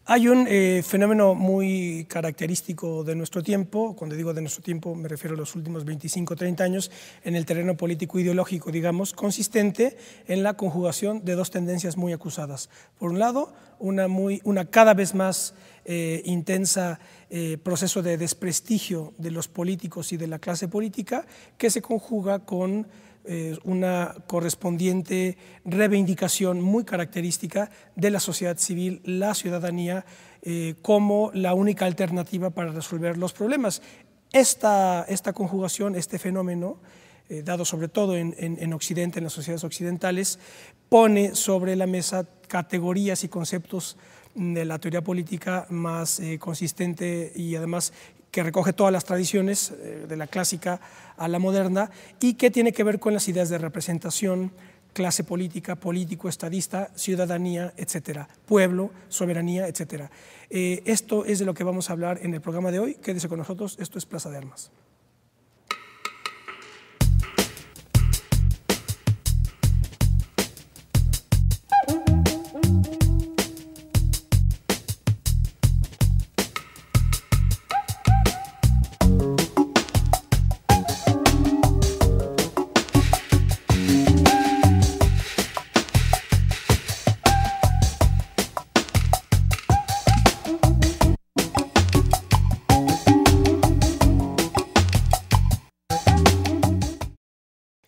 Hay un fenómeno muy característico de nuestro tiempo, cuando digo de nuestro tiempo me refiero a los últimos 25 o 30 años, en el terreno político-ideológico, digamos, consistente en la conjugación de dos tendencias muy acusadas. Por un lado, una cada vez más intensa proceso de desprestigio de los políticos y de la clase política, que se conjuga con una correspondiente reivindicación muy característica de la sociedad civil, la ciudadanía, como la única alternativa para resolver los problemas. Esta conjugación, este fenómeno, dado sobre todo en Occidente, en las sociedades occidentales, pone sobre la mesa categorías y conceptos de la teoría política más consistente y además que recoge todas las tradiciones, de la clásica a la moderna, y que tiene que ver con las ideas de representación, clase política, político, estadista, ciudadanía, etcétera, pueblo, soberanía, etcétera. Esto es de lo que vamos a hablar en el programa de hoy. Quédese con nosotros, esto es Plaza de Armas.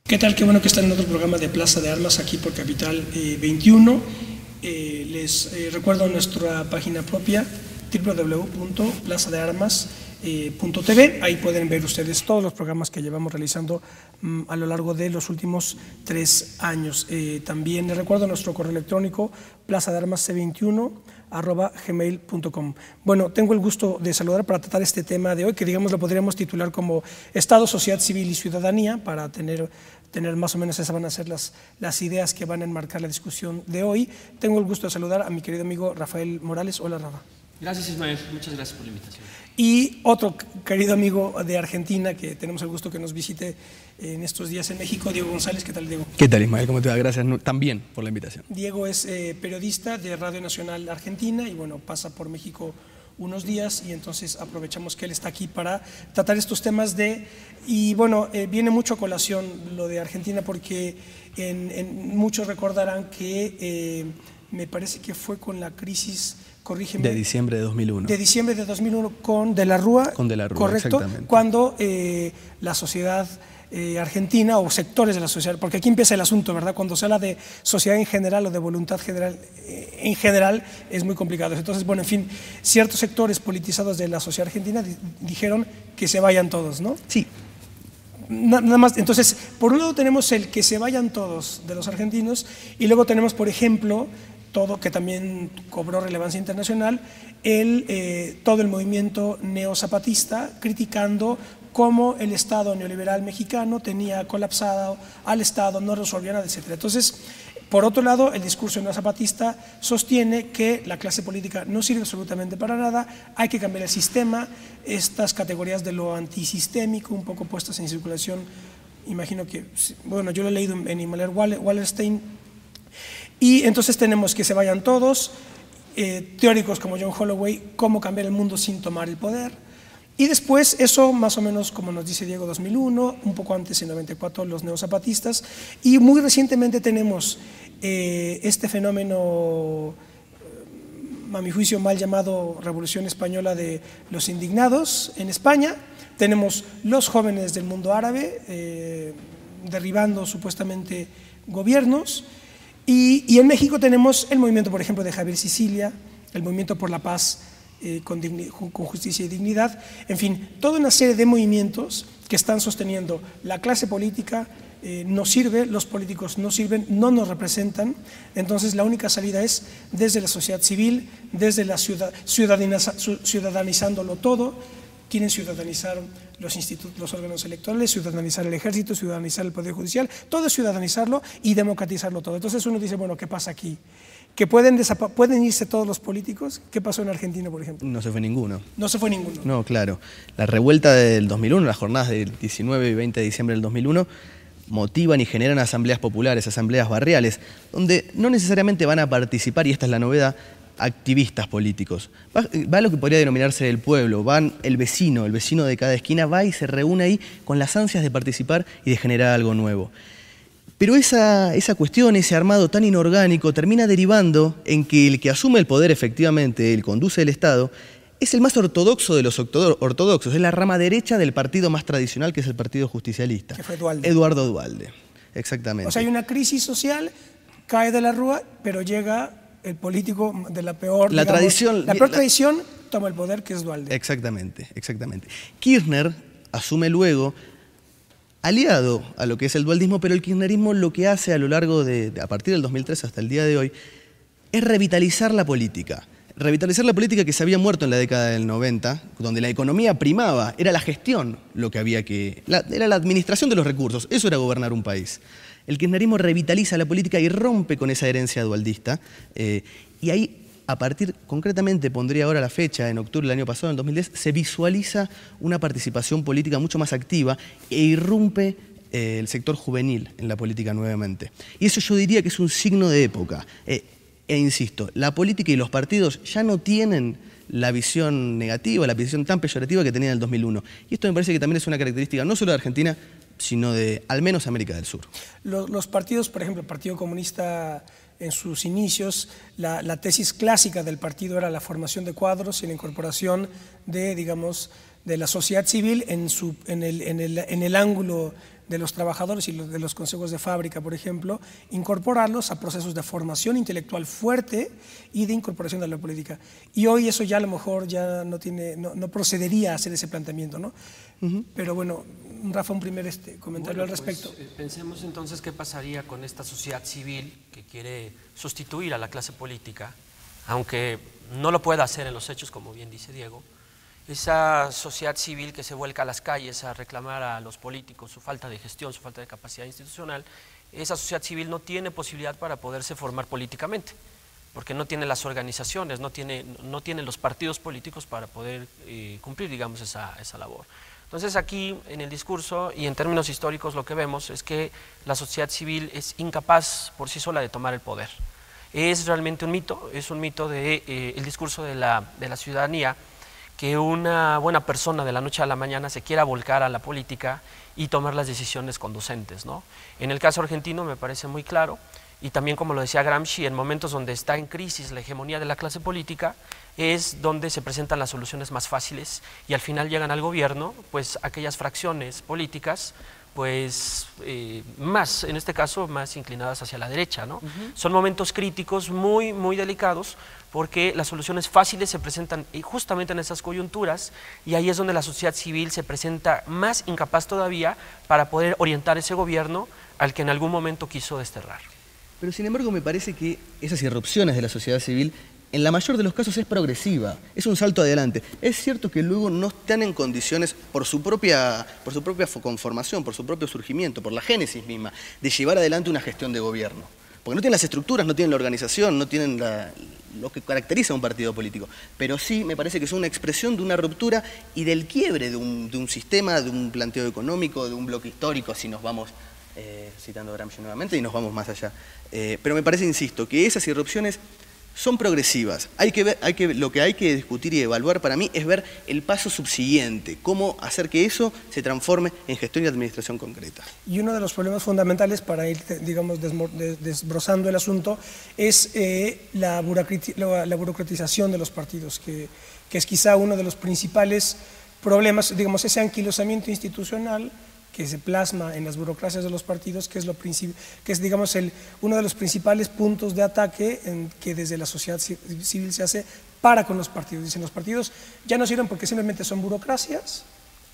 ¿Qué tal? Qué bueno que están en otro programa de Plaza de Armas aquí por Capital 21. Les recuerdo nuestra página propia www.plazadearmas.tv. Ahí pueden ver ustedes todos los programas que llevamos realizando a lo largo de los últimos 3 años. También les recuerdo nuestro correo electrónico plazadearmas c21@gmail.com. Bueno, tengo el gusto de saludar para tratar este tema de hoy, que digamos lo podríamos titular como Estado, Sociedad Civil y Ciudadanía, para tener más o menos esas van a ser las ideas que van a enmarcar la discusión de hoy. Tengo el gusto de saludar a mi querido amigo Rafael Morales. Hola, Rafa. Gracias, Ismael. Muchas gracias por la invitación. Y otro querido amigo de Argentina que tenemos el gusto que nos visite en estos días en México, Diego González. ¿Qué tal, Diego? ¿Qué tal, Ismael? ¿Cómo te va? Gracias también por la invitación. Diego es periodista de Radio Nacional Argentina y bueno, pasa por México unos días y entonces aprovechamos que él está aquí para tratar estos temas y bueno, viene mucho a colación lo de Argentina porque muchos recordarán que me parece que fue con la crisis, corrígeme. De diciembre de 2001. De diciembre de 2001 con De la Rúa. Con De la Rúa, correcto, exactamente. Cuando la sociedad argentina o sectores de la sociedad, porque aquí empieza el asunto, ¿verdad? Cuando se habla de sociedad en general o de voluntad general, en general es muy complicado. Entonces, bueno, en fin, ciertos sectores politizados de la sociedad argentina dijeron que se vayan todos, ¿no? Sí. Nada más, entonces, por un lado tenemos el que se vayan todos de los argentinos y luego tenemos, por ejemplo, todo que también cobró relevancia internacional, todo el movimiento neozapatista criticando cómo el Estado neoliberal mexicano tenía colapsado al Estado, no resolvía nada, etc. Entonces, por otro lado, el discurso neozapatista sostiene que la clase política no sirve absolutamente para nada, hay que cambiar el sistema, estas categorías de lo antisistémico, un poco puestas en circulación, imagino que, bueno, yo lo he leído en Himmler Wallerstein, y entonces tenemos que se vayan todos, teóricos como John Holloway, cómo cambiar el mundo sin tomar el poder. Y después, eso más o menos, como nos dice Diego, 2001, un poco antes, en 94, los neozapatistas. Y muy recientemente tenemos este fenómeno, a mi juicio, mal llamado Revolución Española de los indignados en España. Tenemos los jóvenes del mundo árabe derribando supuestamente gobiernos. Y en México tenemos el movimiento, por ejemplo, de Javier Sicilia, el movimiento por la paz, con justicia y dignidad, en fin, toda una serie de movimientos que están sosteniendo la clase política no sirve, los políticos no sirven, no nos representan, entonces la única salida es desde la sociedad civil, desde la ciudadanizándolo todo. Quieren ciudadanizar los órganos electorales, ciudadanizar el ejército, ciudadanizar el poder judicial, todo es ciudadanizarlo y democratizarlo todo. Entonces uno dice, bueno, ¿qué pasa aquí? ¿Que pueden irse todos los políticos? ¿Qué pasó en Argentina, por ejemplo? No se fue ninguno. No se fue ninguno. No, claro. La revuelta del 2001, las jornadas del 19 y 20 de diciembre del 2001, motivan y generan asambleas populares, asambleas barriales, donde no necesariamente van a participar, y esta es la novedad, activistas políticos. Va lo que podría denominarse el pueblo, van el vecino de cada esquina, va y se reúne ahí con las ansias de participar y de generar algo nuevo. Pero esa cuestión, ese armado tan inorgánico, termina derivando en que el que asume el poder efectivamente, el conduce el Estado, es el más ortodoxo de los ortodoxos, es la rama derecha del partido más tradicional, que es el Partido Justicialista. Que fue Duhalde. Eduardo Duhalde, exactamente. O sea, hay una crisis social, cae de la rúa, pero llega el político de la peor, la peor tradición, toma el poder, que es Duhalde. Exactamente. Kirchner asume luego, aliado a lo que es el dualdismo, pero el kirchnerismo lo que hace a lo largo a partir del 2003 hasta el día de hoy, es revitalizar la política. Revitalizar la política que se había muerto en la década del 90, donde la economía primaba, era la gestión lo que había que... era la administración de los recursos, eso era gobernar un país. El kirchnerismo revitaliza la política y rompe con esa herencia dualdista, y ahí, a partir, concretamente pondría ahora la fecha, en octubre del año pasado, en el 2010, se visualiza una participación política mucho más activa e irrumpe el sector juvenil en la política nuevamente. Y eso yo diría que es un signo de época. E insisto, la política y los partidos ya no tienen la visión negativa, la visión tan peyorativa que tenían en el 2001. Y esto me parece que también es una característica no solo de Argentina, sino de al menos América del Sur. Los partidos, por ejemplo, el Partido Comunista en sus inicios, la tesis clásica del partido era la formación de cuadros y la incorporación de, digamos, de la sociedad civil en el ángulo de los trabajadores y de los consejos de fábrica, por ejemplo, incorporarlos a procesos de formación intelectual fuerte y de incorporación a la política. Y hoy eso ya a lo mejor ya no procedería a hacer ese planteamiento, ¿no? Pero bueno, Rafa, un primer comentario al respecto. Pues, pensemos entonces qué pasaría con esta sociedad civil que quiere sustituir a la clase política, aunque no lo pueda hacer en los hechos, como bien dice Diego. Esa sociedad civil que se vuelca a las calles a reclamar a los políticos su falta de gestión, su falta de capacidad institucional, esa sociedad civil no tiene posibilidad para poderse formar políticamente, porque no tiene las organizaciones, no tiene los partidos políticos para poder cumplir, digamos, esa labor. Entonces aquí, en el discurso y en términos históricos, lo que vemos es que la sociedad civil es incapaz por sí sola de tomar el poder. Es realmente un mito, es un mito del discurso de la ciudadanía, que una buena persona de la noche a la mañana se quiera volcar a la política y tomar las decisiones conducentes, ¿no? En el caso argentino me parece muy claro, y también como lo decía Gramsci, en momentos donde está en crisis la hegemonía de la clase política, es donde se presentan las soluciones más fáciles y al final llegan al gobierno, pues aquellas fracciones políticas, pues más, en este caso, más inclinadas hacia la derecha, ¿no? Son momentos críticos muy, muy delicados, porque las soluciones fáciles se presentan justamente en esas coyunturas, y ahí es donde la sociedad civil se presenta más incapaz todavía para poder orientar ese gobierno al que en algún momento quiso desterrar. Pero sin embargo me parece que esas irrupciones de la sociedad civil en la mayor de los casos es progresiva, es un salto adelante. Es cierto que luego no están en condiciones, por su propia conformación, por su propio surgimiento, por la génesis misma, de llevar adelante una gestión de gobierno. Porque no tienen las estructuras, no tienen la organización, no tienen lo que caracteriza a un partido político. Pero sí me parece que es una expresión de una ruptura y del quiebre de un sistema, de un planteo económico, de un bloque histórico, si nos vamos, citando a Gramsci nuevamente, y nos vamos más allá. Pero me parece, insisto, que esas irrupciones son progresivas. Lo que hay que discutir y evaluar para mí es ver el paso subsiguiente, cómo hacer que eso se transforme en gestión y administración concreta. Y uno de los problemas fundamentales para ir, digamos, desbrozando el asunto es la burocratización de los partidos, que es quizá uno de los principales problemas, digamos, ese anquilosamiento institucional que se plasma en las burocracias de los partidos, que es digamos, uno de los principales puntos de ataque que desde la sociedad civil se hace para con los partidos. Dicen, los partidos ya no sirven porque simplemente son burocracias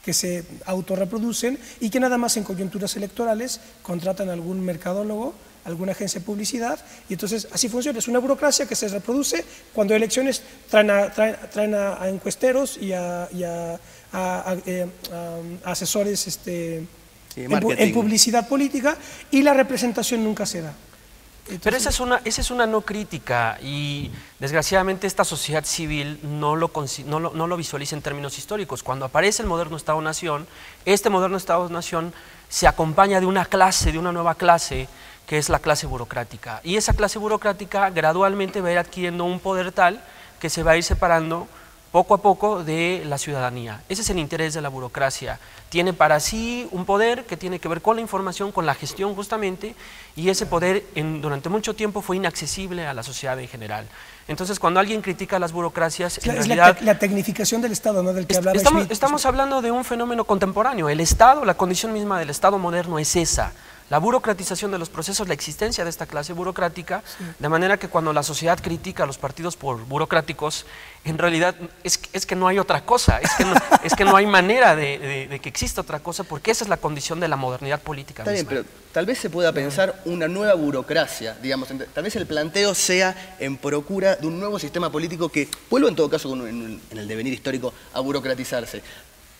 que se autorreproducen y que nada más en coyunturas electorales contratan a algún mercadólogo, alguna agencia de publicidad, y entonces así funciona. Es una burocracia que se reproduce cuando hay elecciones, traen a encuesteros y a asesores en publicidad política, y la representación nunca se da. Entonces, pero esa es una no crítica, y desgraciadamente esta sociedad civil no lo visualiza en términos históricos. Cuando aparece el moderno Estado-Nación, este moderno Estado-Nación se acompaña de una nueva clase que es la clase burocrática. Y esa clase burocrática gradualmente va a ir adquiriendo un poder tal que se va a ir separando poco a poco de la ciudadanía. Ese es el interés de la burocracia. Tiene para sí un poder que tiene que ver con la información, con la gestión justamente, y ese poder durante mucho tiempo fue inaccesible a la sociedad en general. Entonces, cuando alguien critica las burocracias, en realidad... la tecnificación del Estado, ¿no? Del que hablaba Schmitt. Estamos hablando de un fenómeno contemporáneo. El Estado, la condición misma del Estado moderno es esa. La burocratización de los procesos, la existencia de esta clase burocrática, de manera que cuando la sociedad critica a los partidos por burocráticos, en realidad es que no hay otra cosa, es que no hay manera de que exista otra cosa, porque esa es la condición de la modernidad política misma. Está bien, pero tal vez se pueda pensar una nueva burocracia, digamos, tal vez el planteo sea en procura de un nuevo sistema político que vuelva en todo caso en el devenir histórico a burocratizarse,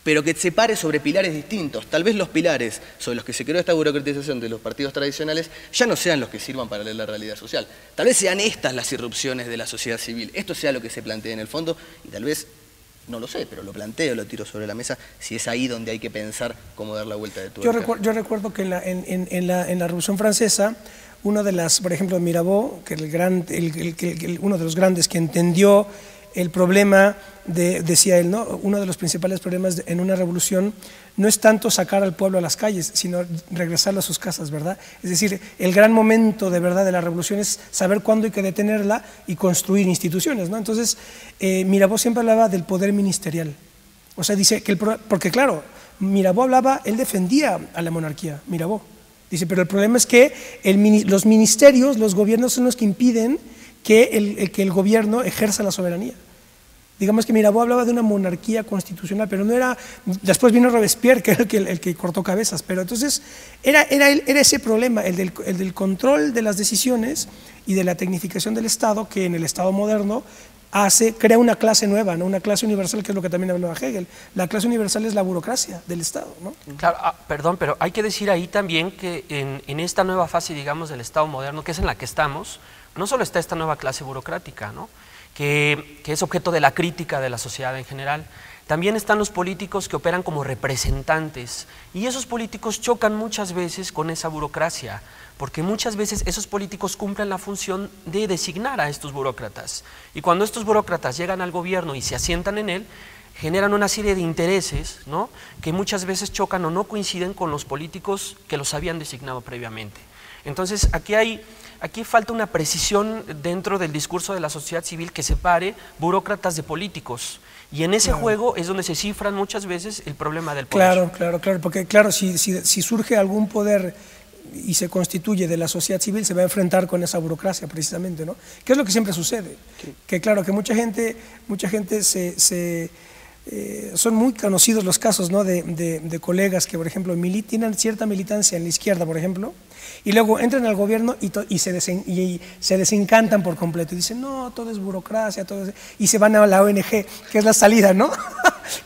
pero que se pare sobre pilares distintos. Tal vez los pilares sobre los que se creó esta burocratización de los partidos tradicionales ya no sean los que sirvan para la realidad social. Tal vez sean estas las irrupciones de la sociedad civil. Esto sea lo que se plantea en el fondo y tal vez, no lo sé, pero lo planteo, lo tiro sobre la mesa, si es ahí donde hay que pensar cómo dar la vuelta de tuerca. Yo recuerdo que en la Revolución Francesa, una de las, por ejemplo, Mirabeau, que uno de los grandes que entendió el problema, decía él, ¿no? Uno de los principales problemas en una revolución no es tanto sacar al pueblo a las calles, sino regresarlo a sus casas, ¿verdad? Es decir, el gran momento de verdad de la revolución es saber cuándo hay que detenerla y construir instituciones, ¿no? Entonces, Mirabeau siempre hablaba del poder ministerial. O sea, dice que porque claro, Mirabeau él defendía a la monarquía, Mirabeau. Dice, pero el problema es que los ministerios, los gobiernos son los que impiden que el gobierno ejerza la soberanía. Digamos que Mirabeau hablaba de una monarquía constitucional, pero no era... Después vino Robespierre, que era el que cortó cabezas, pero entonces era ese problema, el del control de las decisiones y de la tecnificación del Estado, que en el Estado moderno crea una clase nueva, ¿no? Una clase universal, que es lo que también hablaba Hegel. La clase universal es la burocracia del Estado, ¿no? Claro, perdón, pero hay que decir ahí también que en esta nueva fase, digamos, del Estado moderno, que es en la que estamos, no solo está esta nueva clase burocrática, ¿no? que es objeto de la crítica de la sociedad en general, también están los políticos que operan como representantes, y esos políticos chocan muchas veces con esa burocracia, porque muchas veces esos políticos cumplen la función de designar a estos burócratas, y cuando estos burócratas llegan al gobierno y se asientan en él, generan una serie de intereses, ¿no? que muchas veces chocan o no coinciden con los políticos que los habían designado previamente. Entonces, aquí falta una precisión dentro del discurso de la sociedad civil que separe burócratas de políticos. Y en ese juego es donde se cifran muchas veces el problema del poder. Claro, porque claro, si surge algún poder y se constituye de la sociedad civil, se va a enfrentar con esa burocracia precisamente, ¿no? Que es lo que siempre sucede. Sí. Que claro, que mucha gente son muy conocidos los casos, ¿no? de colegas que, por ejemplo, tienen cierta militancia en la izquierda, por ejemplo, y luego entran al gobierno y se desencantan por completo y dicen, no, todo es burocracia, y se van a la ONG, que es la salida, ¿no?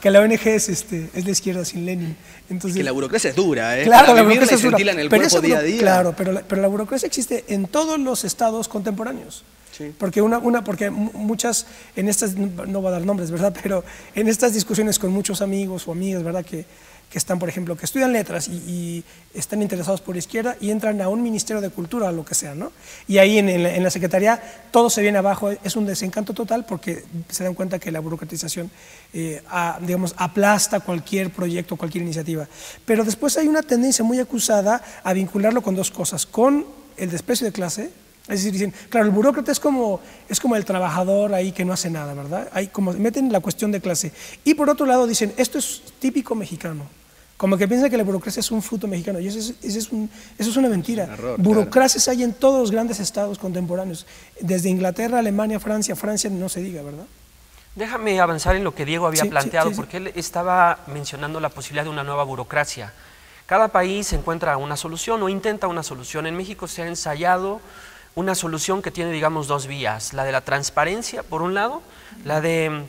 Que la ONG es la izquierda sin Lenin. Entonces, es que la burocracia es dura, ¿eh? Claro, la burocracia es dura. En el cuerpo día a día. Claro, pero la burocracia existe en todos los estados contemporáneos. Sí. Porque porque muchas, en estas, no voy a dar nombres, ¿verdad? Pero en estas discusiones con muchos amigos o amigas, ¿verdad? Que están, por ejemplo, que estudian letras y están interesados por la izquierda y entran a un ministerio de cultura o lo que sea, ¿no? Y ahí en la secretaría todo se viene abajo, es un desencanto total porque se dan cuenta que la burocratización, digamos, aplasta cualquier proyecto, cualquier iniciativa. Pero después hay una tendencia muy acusada a vincularlo con dos cosas, con el desprecio de clase. Es decir, dicen, claro, el burócrata es como el trabajador ahí que no hace nada, ¿verdad? Ahí como meten la cuestión de clase. Y por otro lado dicen, esto es típico mexicano. Como que piensan que la burocracia es un fruto mexicano. Y eso es una mentira. Es un error, burocracias claro. Hay en todos los grandes estados contemporáneos. Desde Inglaterra, Alemania, Francia no se diga, ¿verdad? Déjame avanzar en lo que Diego había planteado, porque él estaba mencionando la posibilidad de una nueva burocracia. Cada país encuentra una solución o intenta una solución. En México se ha ensayado una solución que tiene, digamos, dos vías, la de la transparencia, por un lado, la de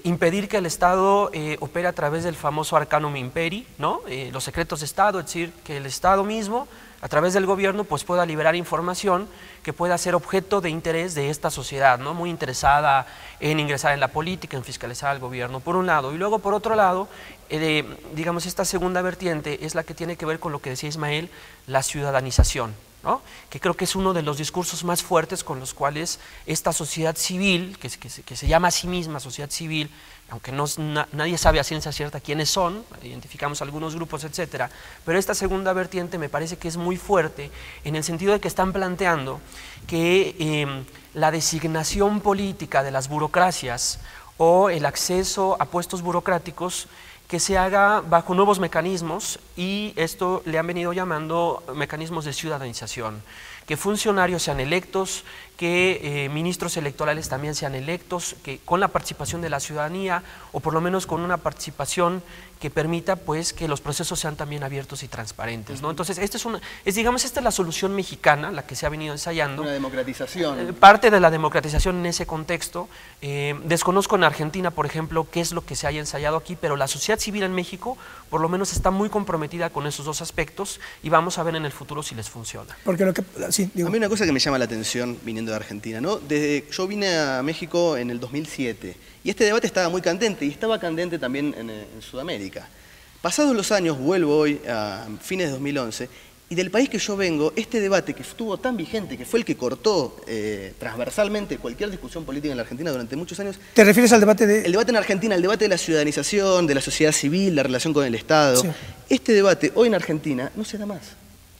impedir que el Estado opere a través del famoso arcanum imperi, ¿no? Los secretos de Estado, es decir, que el Estado mismo, a través del gobierno, pues pueda liberar información que pueda ser objeto de interés de esta sociedad, ¿no? Muy interesada en ingresar en la política, en fiscalizar al gobierno, por un lado, y luego por otro lado, digamos, esta segunda vertiente es la que tiene que ver con lo que decía Ismael, la ciudadanización. ¿no? Que creo que es uno de los discursos más fuertes con los cuales esta sociedad civil, que se llama a sí misma sociedad civil, aunque nadie sabe a ciencia cierta quiénes son, identificamos algunos grupos, etcétera, pero esta segunda vertiente me parece que es muy fuerte en el sentido de que están planteando que la designación política de las burocracias o el acceso a puestos burocráticos que se haga bajo nuevos mecanismos, y esto le han venido llamando mecanismos de ciudadanización, que funcionarios sean electos, que ministros electorales también sean electos, que con la participación de la ciudadanía, o por lo menos con una participación que permita pues que los procesos sean también abiertos y transparentes, ¿no? Entonces, esta es la solución mexicana, la que se ha venido ensayando. Una democratización. Parte de la democratización en ese contexto. Desconozco en Argentina, por ejemplo, qué es lo que se haya ensayado aquí, pero la sociedad civil en México, por lo menos, está muy comprometida con esos dos aspectos, y vamos a ver en el futuro si les funciona. Porque sí, digo. A mí una cosa que me llama la atención viniendo de Argentina, ¿no? Yo vine a México en el 2007 y este debate estaba muy candente y estaba candente también en Sudamérica. Pasados los años, vuelvo hoy a fines de 2011 y del país que yo vengo, este debate que estuvo tan vigente, que fue el que cortó transversalmente cualquier discusión política en la Argentina durante muchos años. ¿Te refieres al debate de...? El debate en Argentina, el debate de la ciudadanización, de la sociedad civil, la relación con el Estado. Sí. Este debate hoy en Argentina no se da más.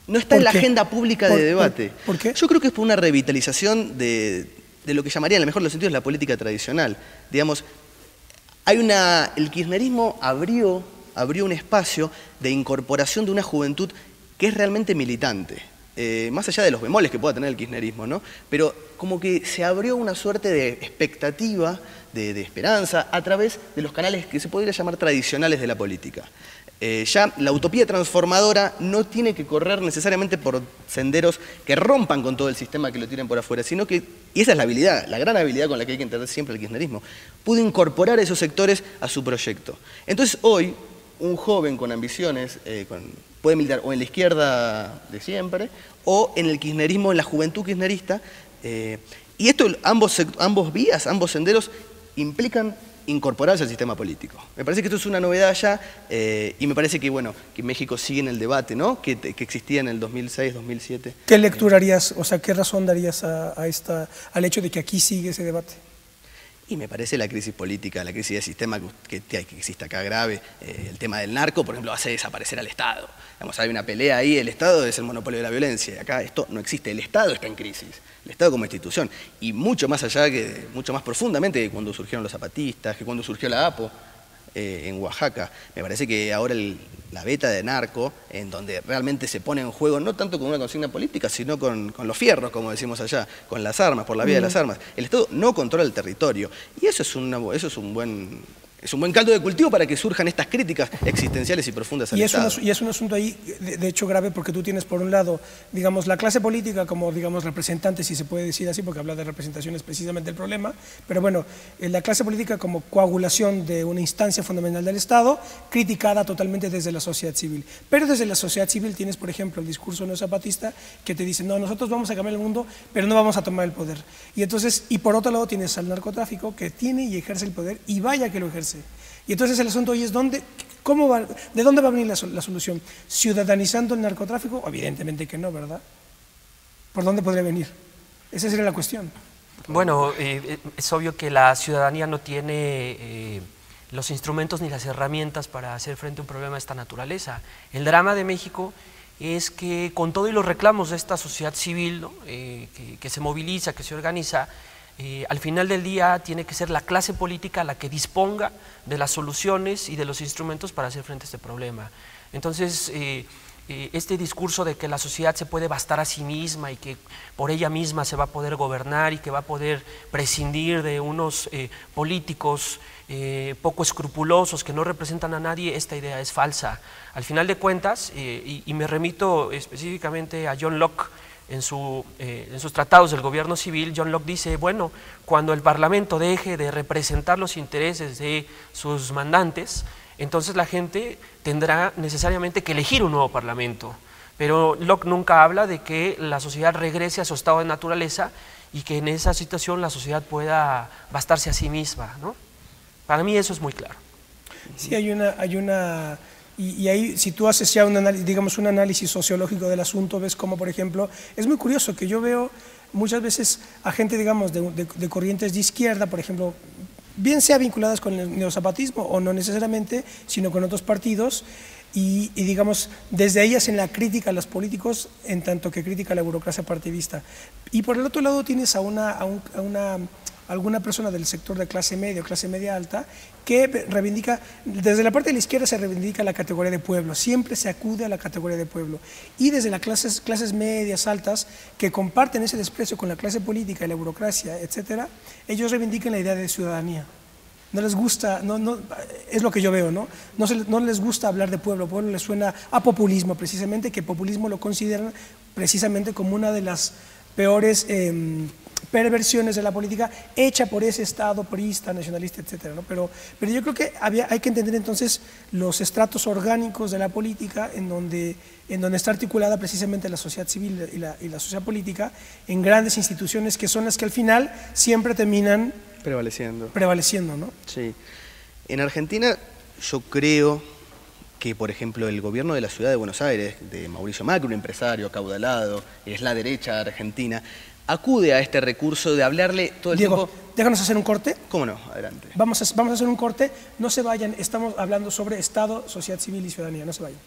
No está en la agenda pública de debate. ¿Por qué? Yo creo que es por una revitalización de lo que llamaría, en el mejor de los sentidos, la política tradicional. Digamos, el kirchnerismo abrió un espacio de incorporación de una juventud que es realmente militante. Más allá de los bemoles que pueda tener el kirchnerismo, ¿no? Pero como que se abrió una suerte de expectativa, de esperanza, a través de los canales que se podría llamar tradicionales de la política. Ya la utopía transformadora no tiene que correr necesariamente por senderos que rompan con todo el sistema, que lo tiren por afuera, sino que, y esa es la habilidad, la gran habilidad con la que hay que entender siempre el kirchnerismo, pudo incorporar esos sectores a su proyecto. Entonces hoy, un joven con ambiciones puede militar o en la izquierda de siempre, o en el kirchnerismo, en la juventud kirchnerista, y esto, ambos vías, ambos senderos, implican incorporarse al sistema político. Me parece que esto es una novedad ya, y me parece que, bueno, que México sigue en el debate, ¿no? que existía en el 2006, 2007. ¿Qué lectura harías, o sea, qué razón darías al hecho de que aquí sigue ese debate? Y me parece la crisis política, la crisis de sistema que existe acá grave, el tema del narco, por ejemplo, hace desaparecer al Estado. Digamos, hay una pelea ahí, el Estado es el monopolio de la violencia, y acá esto no existe, el Estado está en crisis, el Estado como institución, y mucho más allá, mucho más profundamente que cuando surgieron los zapatistas, que cuando surgió la APO en Oaxaca. Me parece que ahora la beta de narco, en donde realmente se pone en juego, no tanto con una consigna política, sino con los fierros, como decimos allá, con las armas, por la vía de las armas. El Estado no controla el territorio, y eso es un buen caldo de cultivo para que surjan estas críticas existenciales y profundas al Estado. Y es un asunto ahí, de hecho, grave, porque tú tienes, por un lado, digamos, la clase política como, digamos, representante, si se puede decir así, porque hablar de representación es precisamente el problema, pero bueno, la clase política como coagulación de una instancia fundamental del Estado, criticada totalmente desde la sociedad civil. Pero desde la sociedad civil tienes, por ejemplo, el discurso neozapatista que te dice, no, nosotros vamos a cambiar el mundo, pero no vamos a tomar el poder. Y entonces, y por otro lado tienes al narcotráfico que tiene y ejerce el poder, y vaya que lo ejerce. Y entonces el asunto hoy es ¿de dónde va a venir la solución? ¿Ciudadanizando el narcotráfico? Evidentemente que no, ¿verdad? ¿Por dónde podría venir? Esa sería la cuestión. Bueno, es obvio que la ciudadanía no tiene los instrumentos ni las herramientas para hacer frente a un problema de esta naturaleza. El drama de México es que con todo y los reclamos de esta sociedad civil, ¿no? que se moviliza, que se organiza, al final del día tiene que ser la clase política la que disponga de las soluciones y de los instrumentos para hacer frente a este problema. Entonces, este discurso de que la sociedad se puede bastar a sí misma y que por ella misma se va a poder gobernar y que va a poder prescindir de unos políticos poco escrupulosos que no representan a nadie, esta idea es falsa. Al final de cuentas, y me remito específicamente a John Locke, en sus tratados del gobierno civil, John Locke dice, bueno, cuando el Parlamento deje de representar los intereses de sus mandantes, entonces la gente tendrá necesariamente que elegir un nuevo Parlamento. Pero Locke nunca habla de que la sociedad regrese a su estado de naturaleza y que en esa situación la sociedad pueda bastarse a sí misma, ¿no? Para mí eso es muy claro. Sí, hay una Y ahí, si tú haces ya un análisis sociológico del asunto, ves como, por ejemplo, es muy curioso que yo veo muchas veces a gente, digamos, de corrientes de izquierda, por ejemplo, bien sea vinculadas con el neozapatismo o no necesariamente, sino con otros partidos, y digamos, desde ellas en la crítica a los políticos, en tanto que crítica a la burocracia partidista. Y por el otro lado tienes a alguna persona del sector de clase media o clase media alta que reivindica, desde la parte de la izquierda se reivindica la categoría de pueblo, siempre se acude a la categoría de pueblo, y desde las clases medias altas que comparten ese desprecio con la clase política y la burocracia, etcétera, ellos reivindican la idea de ciudadanía. No les gusta, es lo que yo veo, no les gusta hablar de pueblo, pueblo les suena a populismo precisamente, que populismo lo consideran precisamente como una de las peores perversiones de la política hecha por ese Estado priista, nacionalista, etcétera, ¿no? Pero yo creo que hay que entender entonces los estratos orgánicos de la política en donde está articulada precisamente la sociedad civil y la sociedad política en grandes instituciones que son las que al final siempre terminan prevaleciendo, ¿no? Sí. En Argentina yo creo que, por ejemplo, el gobierno de la ciudad de Buenos Aires, de Mauricio Macri, un empresario acaudalado, es la derecha argentina, acude a este recurso de hablarle todo el Diego, tiempo. déjanos hacer un corte. ¿Cómo no? Adelante. Vamos a hacer un corte, no se vayan, estamos hablando sobre Estado, sociedad civil y ciudadanía, no se vayan.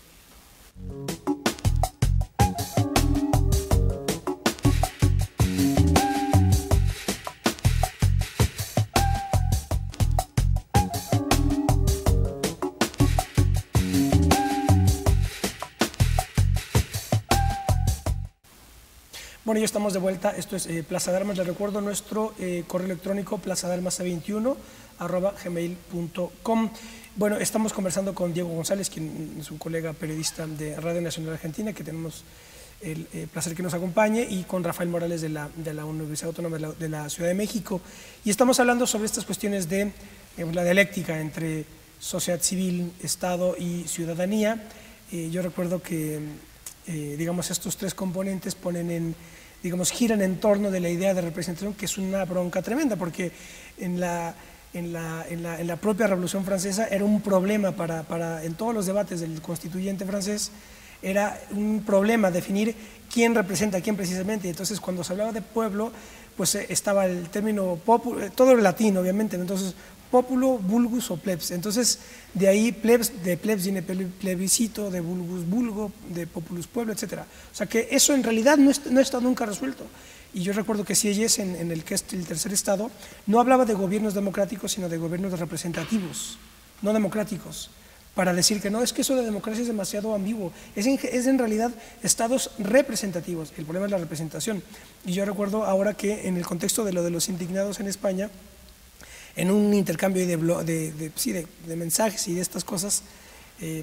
Bueno, ya estamos de vuelta, esto es Plaza de Armas, les recuerdo nuestro correo electrónico plazadearmas21@gmail.com. Bueno, estamos conversando con Diego González, quien es un colega periodista de Radio Nacional Argentina, que tenemos el placer que nos acompañe, y con Rafael Morales de la Universidad Autónoma de la Ciudad de México. Y estamos hablando sobre estas cuestiones de la dialéctica entre sociedad civil, Estado y ciudadanía. Yo recuerdo que digamos, estos tres componentes giran en torno de la idea de representación, que es una bronca tremenda, porque en la propia Revolución Francesa era un problema en todos los debates del constituyente francés, era un problema definir quién representa a quién precisamente. Entonces, cuando se hablaba de pueblo, pues estaba el término todo el latín, obviamente, entonces populo, vulgus o plebs. Entonces, de ahí de plebs viene plebiscito, de vulgus vulgo, de populus pueblo, etc. O sea que eso en realidad no ha estado nunca resuelto. Y yo recuerdo que Sieyès, en el que es el tercer estado, no hablaba de gobiernos democráticos, sino de gobiernos representativos, no democráticos, para decir que no, es que eso de democracia es demasiado ambiguo, es en realidad estados representativos, el problema es la representación. Y yo recuerdo ahora que en el contexto de lo de los indignados en España, en un intercambio de mensajes y de estas cosas,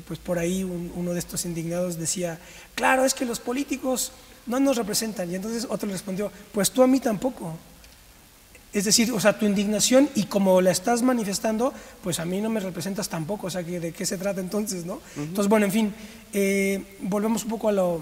pues por ahí uno de estos indignados decía, claro, es que los políticos no nos representan, y entonces otro le respondió, pues tú a mí tampoco. Es decir, o sea, tu indignación, y como la estás manifestando, pues a mí no me representas tampoco, o sea, ¿de qué se trata entonces, no? Entonces, bueno, en fin, volvemos un poco a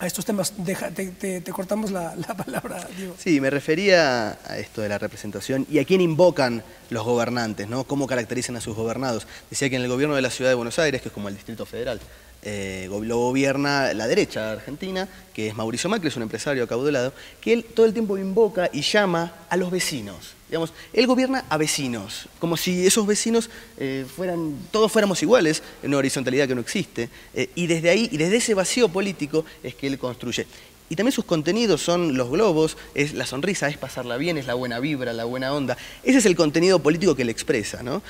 estos temas. Te cortamos la palabra, Diego. Sí, me refería a esto de la representación y a quién invocan los gobernantes, ¿no? Cómo caracterizan a sus gobernados. Decía que en el gobierno de la Ciudad de Buenos Aires, que es como el Distrito Federal, lo gobierna la derecha argentina, que es Mauricio Macri, es un empresario acaudalado, que él todo el tiempo invoca y llama a los vecinos. Digamos, él gobierna a vecinos, como si esos vecinos todos fuéramos iguales, en una horizontalidad que no existe, y desde ahí, y desde ese vacío político es que él construye. Y también sus contenidos son los globos, es la sonrisa, es pasarla bien, es la buena vibra, la buena onda. Ese es el contenido político que él expresa, ¿no?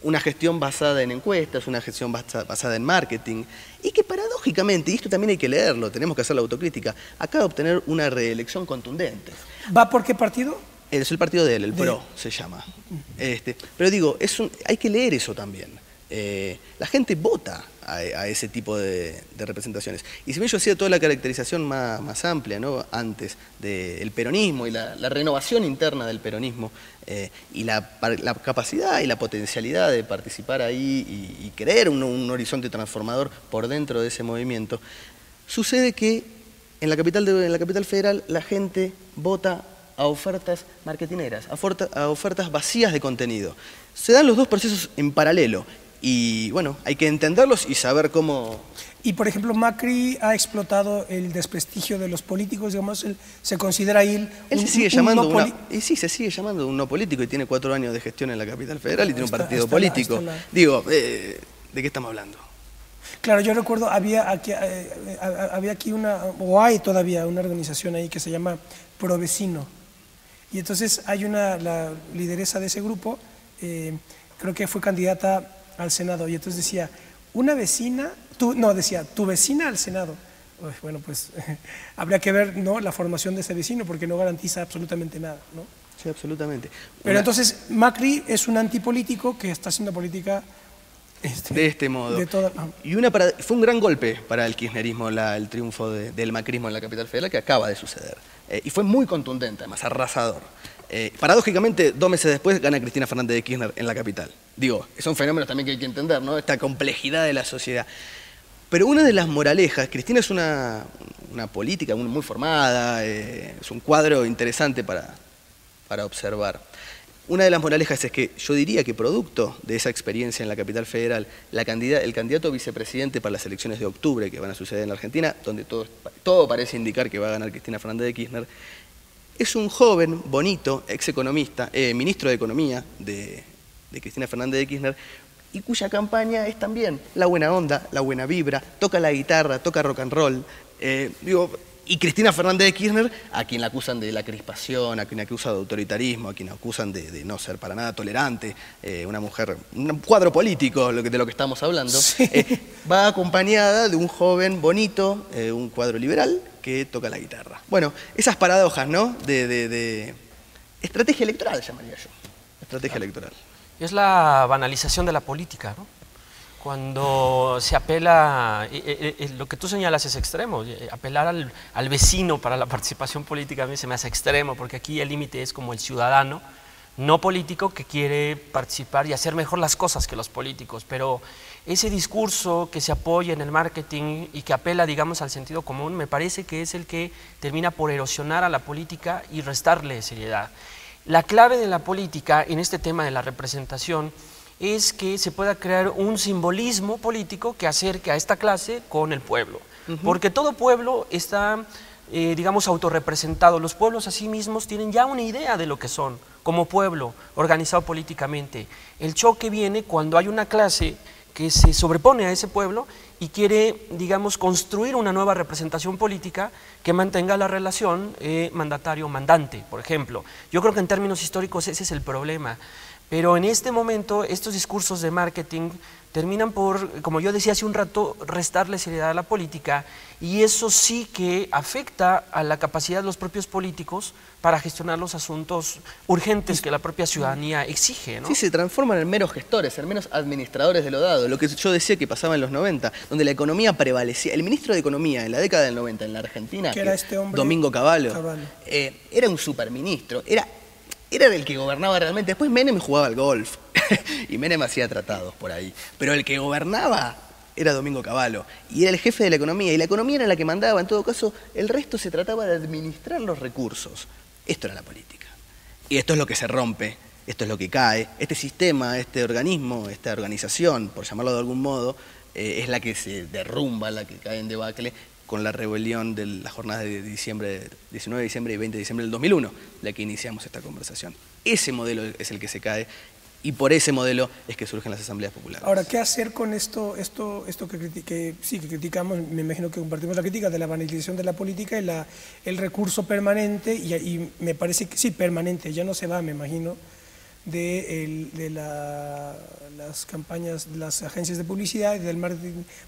Una gestión basada en encuestas, una gestión basada en marketing, y que paradójicamente, y esto también hay que leerlo, tenemos que hacer la autocrítica, acaba de obtener una reelección contundente. ¿Va por qué partido? Es el partido de él, el PRO se llama. Pero digo, hay que leer eso también. La gente vota a ese tipo de representaciones. Y si bien yo hacía toda la caracterización más amplia, ¿no? Antes del peronismo y la renovación interna del peronismo, y la capacidad y la potencialidad de participar ahí y creer un horizonte transformador por dentro de ese movimiento, sucede que en la capital federal la gente vota a ofertas marketineras, a ofertas vacías de contenido. Se dan los dos procesos en paralelo. Y bueno, hay que entenderlos y saber cómo... Y por ejemplo, Macri ha explotado el desprestigio de los políticos, digamos, él se considera ahí Él se sigue llamando sí, se sigue llamando un no político y tiene 4 años de gestión en la capital federal y tiene un partido político. Digo, ¿de qué estamos hablando? Claro, yo recuerdo, había aquí o hay todavía una organización ahí que se llama Provecino. Y entonces hay la lideresa de ese grupo, creo que fue candidata al Senado, y entonces decía, una vecina, decía, tu vecina al Senado. Uy, bueno, pues habría que ver, ¿no?, la formación de ese vecino, porque no garantiza absolutamente nada, ¿no? Sí, absolutamente. Pero entonces Macri es un antipolítico que está haciendo política de este modo. Y fue un gran golpe para el kirchnerismo el triunfo del macrismo en la capital federal, que acaba de suceder. Y fue muy contundente, además, arrasador. Paradójicamente, 2 meses después gana Cristina Fernández de Kirchner en la capital. Digo, son fenómenos también que hay que entender, ¿no? Esta complejidad de la sociedad. Pero una de las moralejas, Cristina es una política muy formada, es un cuadro interesante para observar. Una de las moralejas es que yo diría que producto de esa experiencia en la capital federal, el candidato a vicepresidente para las elecciones de octubre que van a suceder en la Argentina, donde todo parece indicar que va a ganar Cristina Fernández de Kirchner, es un joven, bonito, economista, ministro de Economía de Cristina Fernández de Kirchner, y cuya campaña es también la buena onda, la buena vibra, toca la guitarra, toca rock and roll. Y Cristina Fernández de Kirchner, a quien la acusan de la crispación, a quien acusan de autoritarismo, a quien acusan de no ser para nada tolerante, una mujer, un cuadro político de lo que estamos hablando, sí. Va acompañada de un joven bonito, un cuadro liberal, que toca la guitarra. Bueno, esas paradojas, ¿no?, de estrategia electoral, llamaría yo. Estrategia electoral. Es la banalización de la política, ¿no? Cuando se apela, lo que tú señalas es extremo, apelar al vecino para la participación política a mí se me hace extremo, porque aquí el límite es como el ciudadano, no político, que quiere participar y hacer mejor las cosas que los políticos, pero ese discurso que se apoya en el marketing y que apela, digamos, al sentido común, me parece que es el que termina por erosionar a la política y restarle seriedad. La clave de la política en este tema de la representación es que se pueda crear un simbolismo político que acerque a esta clase con el pueblo. Porque todo pueblo está, digamos, autorrepresentado. Los pueblos a sí mismos tienen ya una idea de lo que son, como pueblo, organizado políticamente. El choque viene cuando hay una clase que se sobrepone a ese pueblo y quiere, digamos, construir una nueva representación política que mantenga la relación mandatario-mandante, por ejemplo. Yo creo que en términos históricos ese es el problema. Pero en este momento estos discursos de marketing terminan por, como yo decía hace un rato, restarle seriedad a la política, y eso sí que afecta a la capacidad de los propios políticos para gestionar los asuntos urgentes que la propia ciudadanía exige, ¿no? Sí, se transforman en meros gestores, en meros administradores de lo dado, lo que yo decía que pasaba en los 90, donde la economía prevalecía. El ministro de Economía en la década del 90 en la Argentina, que era este hombre, Domingo Cavallo, era un superministro, era el que gobernaba realmente. Después Menem jugaba al golf y Menem hacía tratados por ahí. Pero el que gobernaba era Domingo Cavallo y era el jefe de la economía. Y la economía era la que mandaba. En todo caso, el resto se trataba de administrar los recursos. Esto era la política. Y esto es lo que se rompe, esto es lo que cae. Este sistema, este organismo, esta organización, por llamarlo de algún modo, es la que se derrumba, la que cae en debacle con la rebelión de las jornadas de diciembre, 19 de diciembre y 20 de diciembre del 2001, la que iniciamos esta conversación. Ese modelo es el que se cae y por ese modelo es que surgen las asambleas populares. Ahora, ¿qué hacer con esto que criticamos? Me imagino que compartimos la crítica de la banalización de la política y el recurso permanente, y me parece que sí, permanente, ya no se va, me imagino, de las campañas, de las agencias de publicidad y del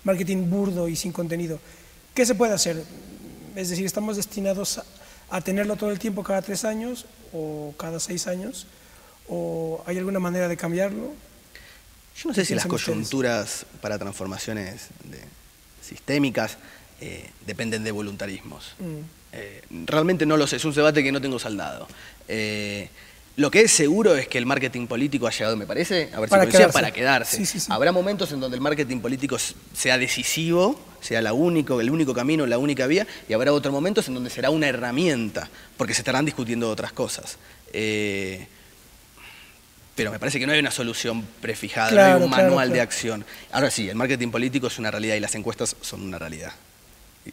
marketing burdo y sin contenido. ¿Qué se puede hacer? Es decir, ¿estamos destinados a tenerlo todo el tiempo cada 3 años o cada 6 años? ¿O hay alguna manera de cambiarlo? Yo no sé si las coyunturas para transformaciones sistémicas dependen de voluntarismos. Realmente no lo sé, es un debate que no tengo saldado. Lo que es seguro es que el marketing político ha llegado, me parece, a ver si coincide, para quedarse. Sí. Habrá momentos en donde el marketing político sea decisivo, sea el único camino, la única vía, y habrá otros momentos en donde será una herramienta, porque se estarán discutiendo otras cosas. pero me parece que no hay una solución prefijada, Claro, no hay un claro, manual claro. de acción. Ahora sí, el marketing político es una realidad y las encuestas son una realidad.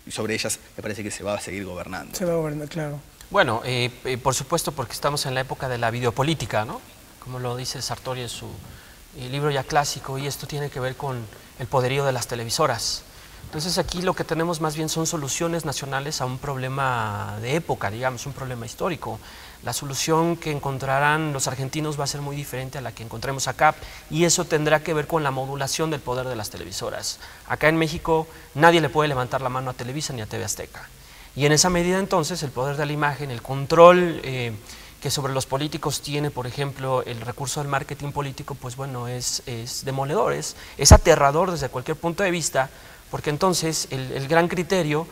Y sobre ellas me parece que se va a seguir gobernando. Se va a gobernar, claro. Bueno, por supuesto porque estamos en la época de la videopolítica, ¿no? Como lo dice Sartori en su libro ya clásico, y esto tiene que ver con el poderío de las televisoras. Entonces aquí lo que tenemos más bien son soluciones nacionales a un problema de época, digamos, un problema histórico. La solución que encontrarán los argentinos va a ser muy diferente a la que encontremos acá, y eso tendrá que ver con la modulación del poder de las televisoras. Acá en México nadie le puede levantar la mano a Televisa ni a TV Azteca. Y en esa medida entonces el poder de la imagen, el control que sobre los políticos tiene, por ejemplo, el recurso del marketing político, pues bueno, es demoledor, es aterrador desde cualquier punto de vista, porque entonces el gran criterio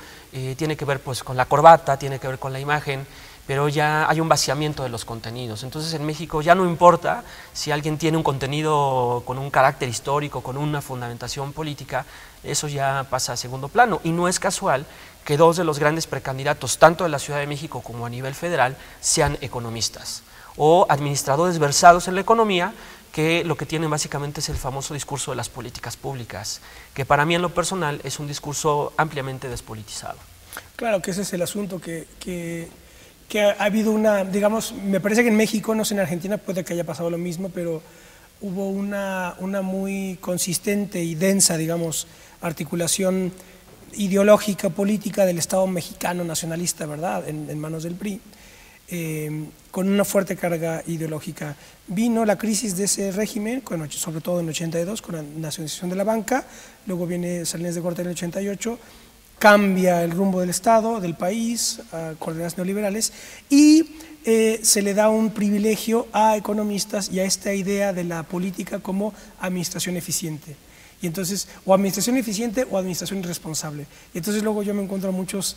tiene que ver pues con la corbata, tiene que ver con la imagen, pero ya hay un vaciamiento de los contenidos. Entonces en México ya no importa si alguien tiene un contenido con un carácter histórico, con una fundamentación política, eso ya pasa a segundo plano. Y no es casual que dos de los grandes precandidatos, tanto de la Ciudad de México como a nivel federal, sean economistas o administradores versados en la economía, que lo que tienen básicamente es el famoso discurso de las políticas públicas, que para mí en lo personal es un discurso ampliamente despolitizado. Claro que ese es el asunto, que ha habido una, digamos, me parece que en México, no sé, en Argentina puede que haya pasado lo mismo, pero hubo una muy consistente y densa, digamos, articulación ideológica, política del Estado mexicano nacionalista, ¿verdad?, en manos del PRI, con una fuerte carga ideológica. Vino la crisis de ese régimen, sobre todo en el 82, con la nacionalización de la banca, luego viene Salinas de Gortari en el 88, cambia el rumbo del Estado, del país, a coordenadas neoliberales, y se le da un privilegio a economistas y a esta idea de la política como administración eficiente. Y entonces, o administración eficiente o administración irresponsable. Y entonces luego yo me encuentro a muchos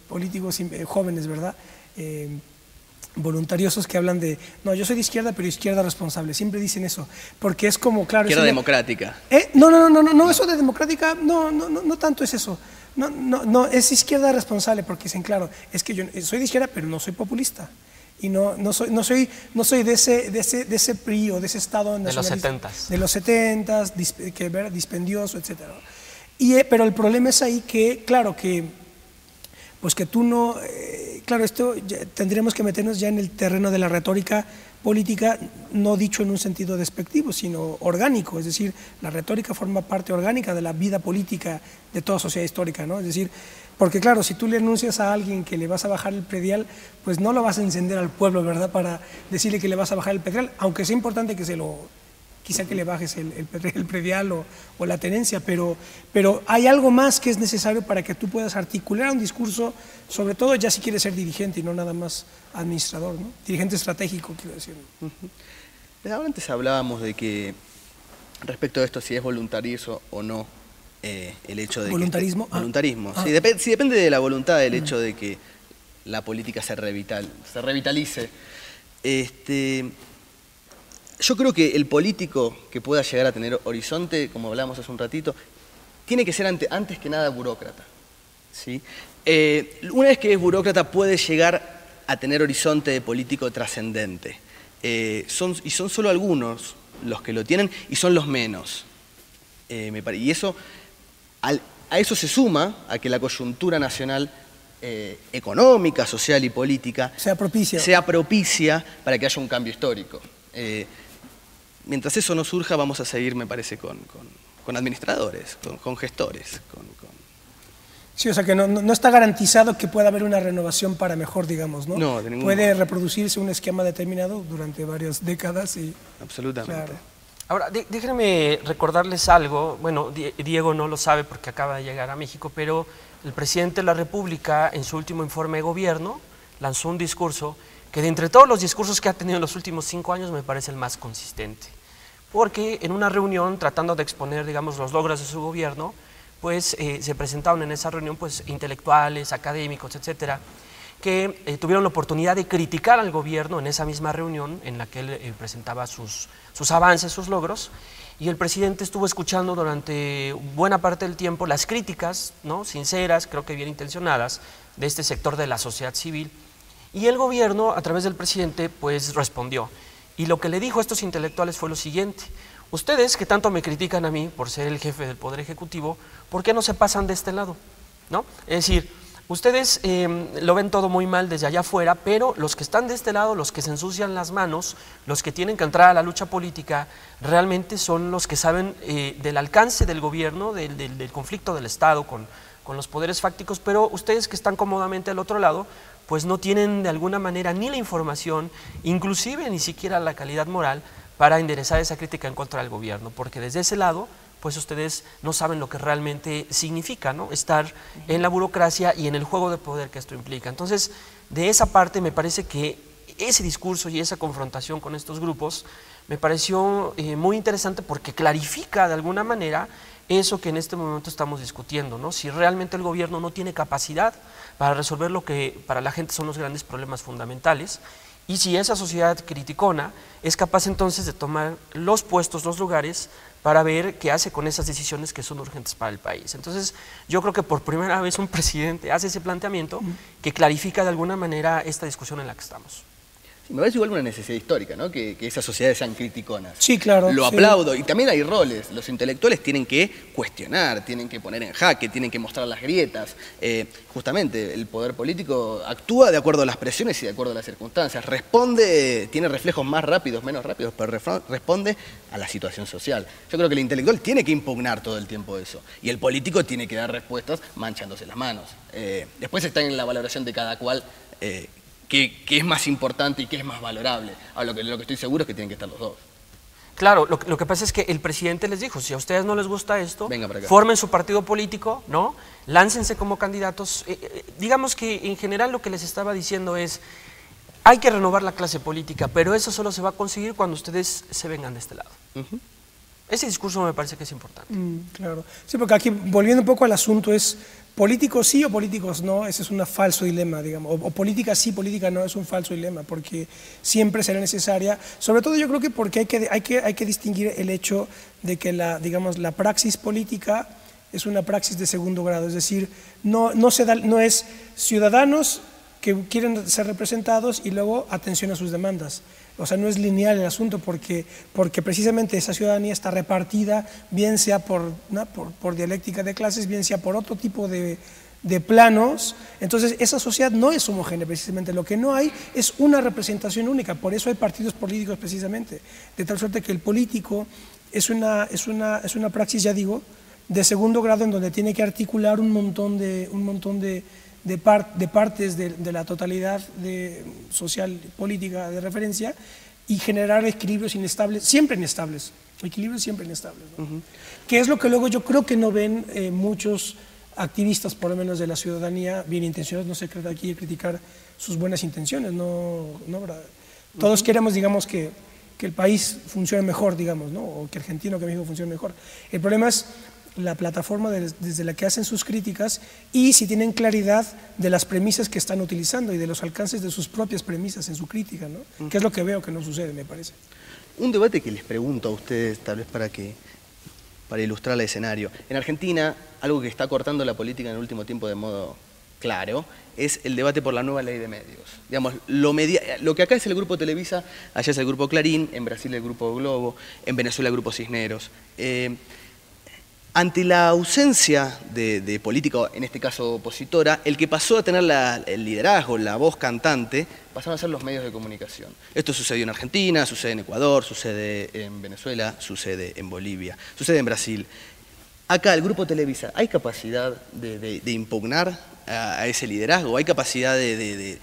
políticos jóvenes, ¿verdad?, voluntariosos que hablan de, no, yo soy de izquierda, pero izquierda responsable. Siempre dicen eso, porque es como, claro... Izquierda democrática. No, eso de democrática, no tanto es eso. No, es izquierda responsable, porque dicen, claro, es que yo soy de izquierda, pero no soy populista. Y no soy de ese PRI o de ese Estado nacionalista. De los 70s, que era dispendioso, etc. Pero el problema es ahí que, claro, pues que tú no... claro, esto tendríamos que meternos ya en el terreno de la retórica política, no dicho en un sentido despectivo, sino orgánico. Es decir, la retórica forma parte orgánica de la vida política de toda sociedad histórica, ¿no? Es decir, porque claro, si tú le anuncias a alguien que le vas a bajar el predial, pues no lo vas a encender al pueblo, ¿verdad?, para decirle que le vas a bajar el predial, aunque sea importante que quizá que le bajes el predial o la tenencia, pero hay algo más que es necesario para que tú puedas articular un discurso, sobre todo ya si quieres ser dirigente y no nada más administrador, ¿no? Dirigente estratégico, quiero decir. Ahora antes hablábamos de que, respecto a esto, si es voluntarismo o no, el hecho de ¿Voluntarismo? que... Voluntarismo. Si depende de la voluntad del hecho de que la política se revitalice. Yo creo que el político que pueda llegar a tener horizonte, como hablábamos hace un ratito, tiene que ser antes que nada burócrata, ¿sí? Una vez que es burócrata puede llegar a tener horizonte de político trascendente. Son solo algunos los que lo tienen y son los menos. Y eso, a eso se suma a que la coyuntura nacional económica, social y política sea propicia para que haya un cambio histórico. Mientras eso no surja, vamos a seguir, me parece, con administradores, con gestores. Sí, o sea que no está garantizado que pueda haber una renovación para mejor, digamos, ¿no? No, de ningún Puede modo. reproducirse un esquema determinado durante varias décadas y... Absolutamente. Claro. Ahora, déjenme recordarles algo. Bueno, Diego no lo sabe porque acaba de llegar a México, pero el presidente de la República, en su último informe de gobierno, lanzó un discurso que de entre todos los discursos que ha tenido en los últimos 5 años me parece el más consistente. Porque en una reunión, tratando de exponer, digamos, los logros de su gobierno, pues se presentaron en esa reunión pues intelectuales, académicos, etcétera, que tuvieron la oportunidad de criticar al gobierno en esa misma reunión en la que él presentaba sus avances, sus logros, y el presidente estuvo escuchando durante buena parte del tiempo las críticas, ¿no?, sinceras, creo que bien intencionadas, de este sector de la sociedad civil, y el gobierno, a través del presidente, pues respondió. y lo que le dijo a estos intelectuales fue lo siguiente: ustedes que tanto me critican a mí por ser el jefe del Poder Ejecutivo, ¿por qué no se pasan de este lado? ¿No? Es decir, ustedes lo ven todo muy mal desde allá afuera, pero los que están de este lado, los que se ensucian las manos, los que tienen que entrar a la lucha política, realmente son los que saben del alcance del gobierno, del conflicto del Estado con los poderes fácticos, pero ustedes que están cómodamente al otro lado, pues no tienen de alguna manera ni la información, inclusive ni siquiera la calidad moral para enderezar esa crítica en contra del gobierno, porque desde ese lado pues ustedes no saben lo que realmente significa, ¿no? Estar en la burocracia y en el juego de poder que esto implica. Entonces, de esa parte me parece que ese discurso y esa confrontación con estos grupos me pareció muy interesante, porque clarifica de alguna manera eso que en este momento estamos discutiendo, ¿no? Si realmente el gobierno no tiene capacidad para resolver lo que para la gente son los grandes problemas fundamentales, y si esa sociedad criticona es capaz entonces de tomar los puestos, los lugares, para ver qué hace con esas decisiones que son urgentes para el país. Entonces, yo creo que por primera vez un presidente hace ese planteamiento que clarifica de alguna manera esta discusión en la que estamos. Sí, me parece igual una necesidad histórica, ¿no? Que esas sociedades sean criticonas. Sí, claro. Lo sí. aplaudo. Y también hay roles. Los intelectuales tienen que cuestionar, tienen que poner en jaque, tienen que mostrar las grietas. Justamente, el poder político actúa de acuerdo a las presiones y de acuerdo a las circunstancias. Responde, tiene reflejos más rápidos, menos rápidos, pero responde a la situación social. Yo creo que el intelectual tiene que impugnar todo el tiempo eso. Y el político tiene que dar respuestas manchándose las manos. Después está en la valoración de cada cual qué es más importante y qué es más valorable. Ahora, lo que estoy seguro es que tienen que estar los dos. Claro, lo que pasa es que el presidente les dijo: si a ustedes no les gusta esto, venga para acá, formen su partido político, ¿no? Láncense como candidatos. Digamos que en general lo que les estaba diciendo es: hay que renovar la clase política, pero eso solo se va a conseguir cuando ustedes se vengan de este lado. Ese discurso me parece que es importante. Claro. Sí, porque aquí, volviendo un poco al asunto, es políticos sí o políticos no, ese es un falso dilema, digamos, o política sí, política no, es un falso dilema, porque siempre será necesaria, sobre todo yo creo que porque hay que distinguir el hecho de que la praxis política es una praxis de segundo grado, es decir, no es ciudadanos que quieren ser representados y luego atención a sus demandas. O sea, no es lineal el asunto, porque precisamente esa ciudadanía está repartida, bien sea por dialéctica de clases, bien sea por otro tipo de planos. Entonces, esa sociedad no es homogénea precisamente. Lo que no hay es una representación única. Por eso hay partidos políticos precisamente. De tal suerte que el político es una praxis, ya digo, de segundo grado, en donde tiene que articular un montón de partes de la totalidad social política de referencia y generar equilibrios inestables, siempre inestables, equilibrios siempre inestables, ¿no? Que es lo que luego yo creo que no ven muchos activistas, por lo menos de la ciudadanía, bien intencionados. No se trata aquí de criticar sus buenas intenciones, ¿verdad? Todos queremos, digamos, que el país funcione mejor, digamos, ¿no? O que Argentina o que México funcione mejor. El problema es la plataforma desde la que hacen sus críticas, y si tienen claridad de las premisas que están utilizando y de los alcances de sus propias premisas en su crítica, ¿no? Que es lo que veo que no sucede, me parece. Un debate que les pregunto a ustedes, tal vez para ilustrar el escenario. En Argentina, algo que está cortando la política en el último tiempo de modo claro es el debate por la nueva ley de medios. Digamos, lo que acá es el Grupo Televisa, allá es el Grupo Clarín, en Brasil el Grupo Globo, en Venezuela el Grupo Cisneros. Ante la ausencia de política, en este caso opositora, el que pasó a tener el liderazgo, la voz cantante, pasaron a ser los medios de comunicación. Esto sucedió en Argentina, sucede en Ecuador, sucede en Venezuela, sucede en Bolivia, sucede en Brasil. Acá, el Grupo Televisa, ¿hay capacidad de impugnar a ese liderazgo? ¿Hay capacidad de,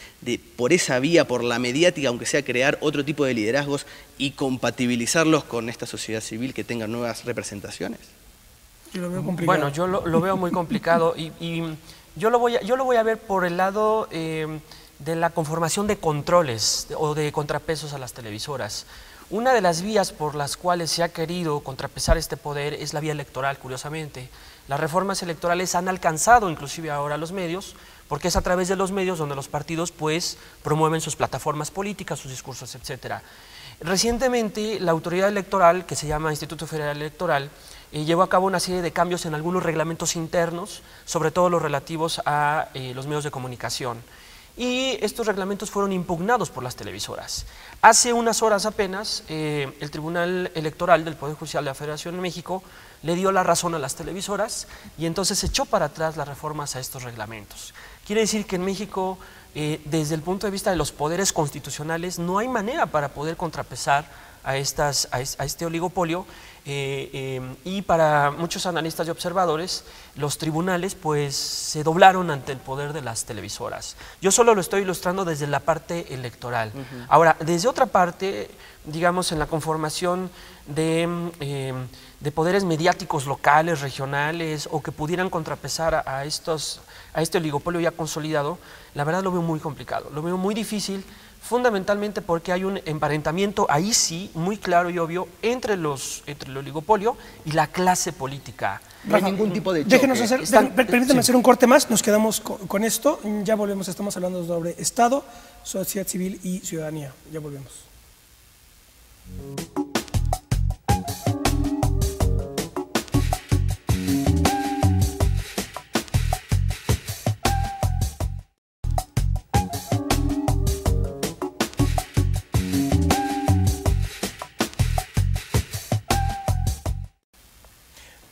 por esa vía, por la mediática, aunque sea, crear otro tipo de liderazgos y compatibilizarlos con esta sociedad civil que tenga nuevas representaciones? Yo lo veo complicado. Bueno, yo lo veo muy complicado y yo lo voy a ver por el lado de la conformación de controles o de contrapesos a las televisoras. Una de las vías por las cuales se ha querido contrapesar este poder es la vía electoral, curiosamente. Las reformas electorales han alcanzado inclusive ahora a los medios, porque es a través de los medios donde los partidos pues promueven sus plataformas políticas, sus discursos, etcétera. Recientemente la autoridad electoral, que se llama Instituto Federal Electoral, llevó a cabo una serie de cambios en algunos reglamentos internos, sobre todo los relativos a los medios de comunicación. y estos reglamentos fueron impugnados por las televisoras. Hace unas horas apenas, el Tribunal Electoral del Poder Judicial de la Federación de México le dio la razón a las televisoras y entonces echó para atrás las reformas a estos reglamentos. Quiere decir que en México, desde el punto de vista de los poderes constitucionales, no hay manera para poder contrapesar a este oligopolio, y para muchos analistas y observadores, los tribunales pues se doblaron ante el poder de las televisoras. Yo solo lo estoy ilustrando desde la parte electoral. Ahora, desde otra parte, digamos, en la conformación de poderes mediáticos locales, regionales, o que pudieran contrapesar a este oligopolio ya consolidado, la verdad lo veo muy complicado, lo veo muy difícil, fundamentalmente porque hay un emparentamiento, ahí sí, muy claro y obvio, entre el oligopolio y la clase política. No hay ningún tipo de choque. Déjenos hacer, permítanme hacer un corte más, nos quedamos con esto, ya volvemos, estamos hablando sobre Estado, sociedad civil y ciudadanía, ya volvemos.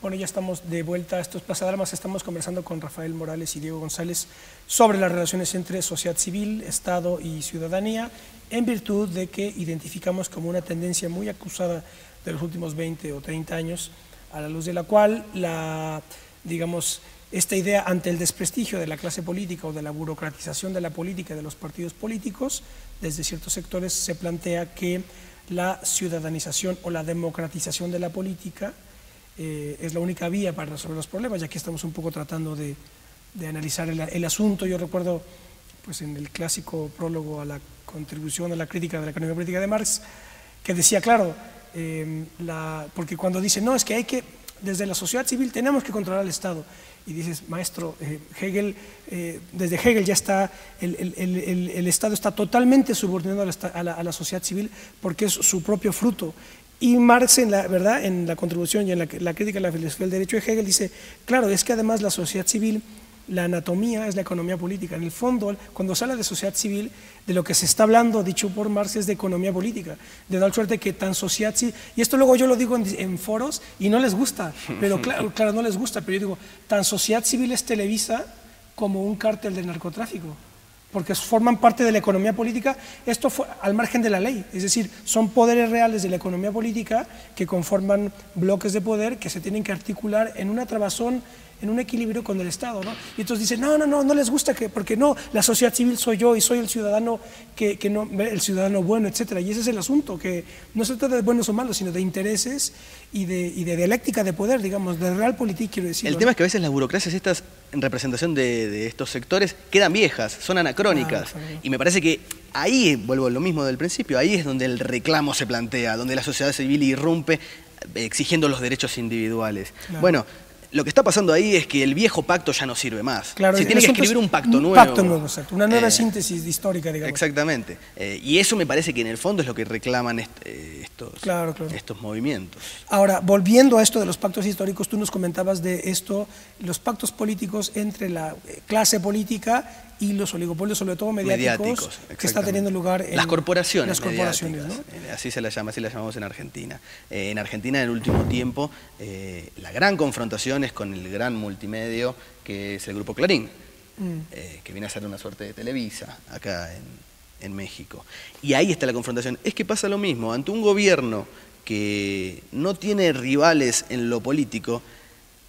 Bueno, ya estamos de vuelta a estos pasadramas. Estamos conversando con Rafael Morales y Diego González sobre las relaciones entre sociedad civil, Estado y ciudadanía, en virtud de que identificamos como una tendencia muy acusada de los últimos 20 o 30 años, a la luz de la cual digamos, esta idea ante el desprestigio de la clase política o de la burocratización de la política y de los partidos políticos, desde ciertos sectores se plantea que la ciudadanización o la democratización de la política es la única vía para resolver los problemas, ya que estamos un poco tratando de analizar el asunto. Yo recuerdo pues, en el clásico prólogo a la contribución a la crítica de la economía política de Marx, que decía, claro, porque cuando dice, no, es que desde la sociedad civil tenemos que controlar al Estado, y dices, maestro, Hegel, desde Hegel ya está, el Estado está totalmente subordinado a la sociedad civil porque es su propio fruto. Y Marx, en la contribución y en la crítica de la filosofía del derecho de Hegel, dice, claro, es que además la sociedad civil, la anatomía es la economía política. En el fondo, cuando se habla de sociedad civil, de lo que se está hablando, dicho por Marx, es de economía política, de tal suerte que tan sociedad civil, y esto luego yo lo digo en foros y no les gusta, pero claro, no les gusta, pero yo digo, tan sociedad civil es Televisa como un cártel de narcotráfico, porque forman parte de la economía política, esto fue al margen de la ley, es decir, son poderes reales de la economía política que conforman bloques de poder que se tienen que articular en una trabazón, en un equilibrio con el Estado, ¿no? Y entonces dicen, no les gusta, porque no, la sociedad civil soy yo y soy el ciudadano, el ciudadano bueno, etcétera. Y ese es el asunto, que no se trata de buenos o malos, sino de intereses y de dialéctica de poder, digamos, de realpolitik, quiero decir. El tema es que a veces las burocracias estas, en representación de estos sectores, quedan viejas, son anacrónicas. Y me parece que ahí, vuelvo a lo mismo del principio, ahí es donde el reclamo se plantea, donde la sociedad civil irrumpe exigiendo los derechos individuales. Claro. Bueno, lo que está pasando ahí es que el viejo pacto ya no sirve más. Claro, se tiene que escribir un pacto nuevo. Un pacto nuevo, exacto. Una nueva síntesis histórica, digamos. Exactamente. Y eso me parece que en el fondo es lo que reclaman estos movimientos. Ahora, volviendo a esto de los pactos históricos, tú nos comentabas de esto, los pactos políticos entre la clase política y los oligopolios, sobre todo mediáticos que está teniendo lugar en las corporaciones, ¿no? Así se las llama, así las llamamos en Argentina. En Argentina, en el último tiempo, la gran confrontación es con el gran multimedio que es el Grupo Clarín, que viene a ser una suerte de Televisa acá en México. Y ahí está la confrontación. Es que pasa lo mismo, ante un gobierno que no tiene rivales en lo político,